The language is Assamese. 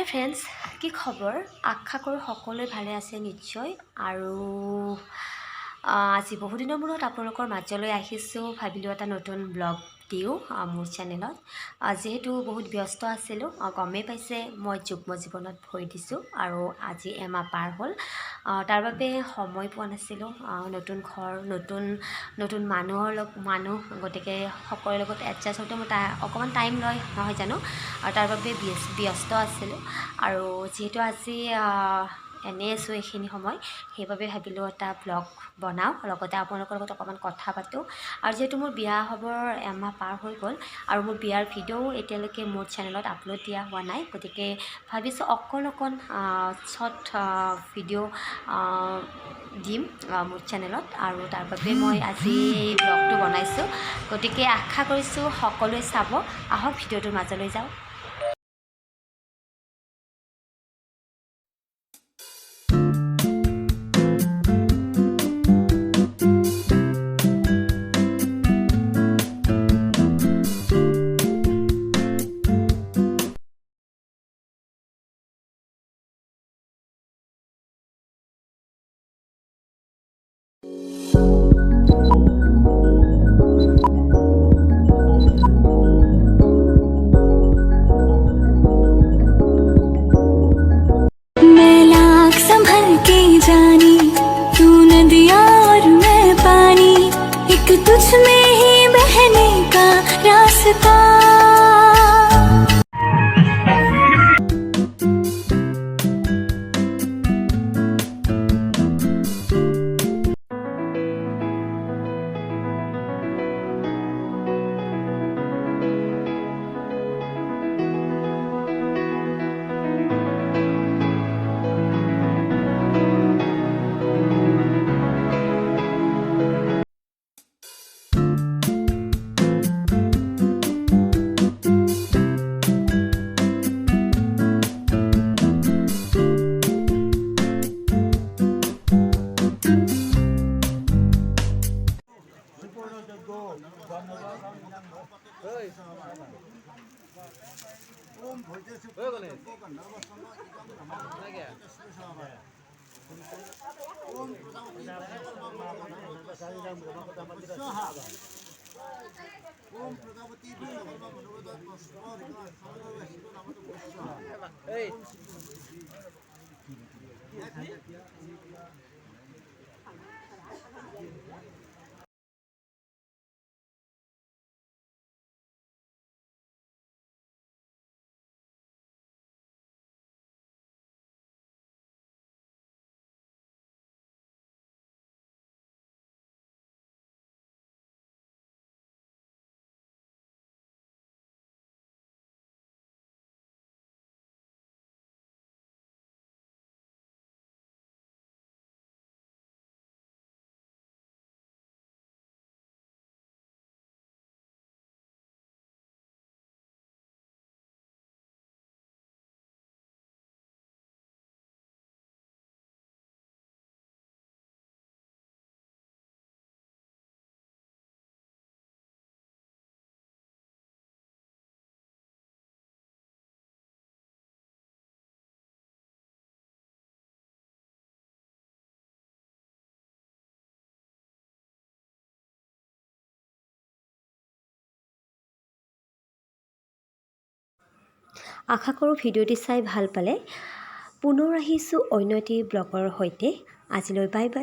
হাই ফ্ৰেণ্ডছ, কি খবৰ? আশা কৰোঁ সকলোৱে ভালে আছে নিশ্চয়। আৰু আজি বহুদিনৰ মূৰত আপোনালোকৰ মাজলৈ আহিছোঁ। ভাবিলোঁ এটা নতুন ব্লগ দিওঁ মোৰ চেনেলত। যিহেতু বহুত ব্যস্ত আছিলোঁ, গমেই পাইছে মই যুগ্ম জীৱনত ভৰি দিছোঁ আৰু আজি এমাহ পাৰ হ'ল। তাৰ বাবে সময় পোৱা নাছিলোঁ। নতুন ঘৰ, নতুন মানুহ, গতিকে সকলোৰে লগত এডজাষ্ট হওঁতে মোৰ অকণমান টাইম লয়, নহয় জানো? আৰু তাৰ বাবে ব্যস্ত আছিলোঁ। আৰু যিহেতু আজি এনেই আছোঁ এইখিনি সময়, সেইবাবে ভাবিলোঁ এটা ব্লগ বনাওঁ, লগতে আপোনালোকৰ লগত অকণমান কথা পাতোঁ। আৰু যিহেতু মোৰ বিয়া হ'বৰ এমাহ পাৰ হৈ গ'ল আৰু মোৰ বিয়াৰ ভিডিঅ'ও এতিয়ালৈকে মোৰ চেনেলত আপলোড দিয়া হোৱা নাই, গতিকে ভাবিছোঁ অকণ শ্বৰ্ট ভিডিঅ' দিম মোৰ চেনেলত। আৰু তাৰ বাবে মই আজি এই ব্লগটো বনাইছোঁ, গতিকে আশা কৰিছোঁ সকলোৱে চাব। আহক ভিডিঅ'টোৰ মাজলৈ যাওঁ। जानी तू नदिया और मैं पानी, एक तुझ में ही बहने का रास्ता। আশা কৰোঁ ভিডিঅ'টি চাই ভাল পালে। পুনৰ আহিছোঁ অন্য এটি ব্লগৰ সৈতে। আজিলৈ বাই বাই।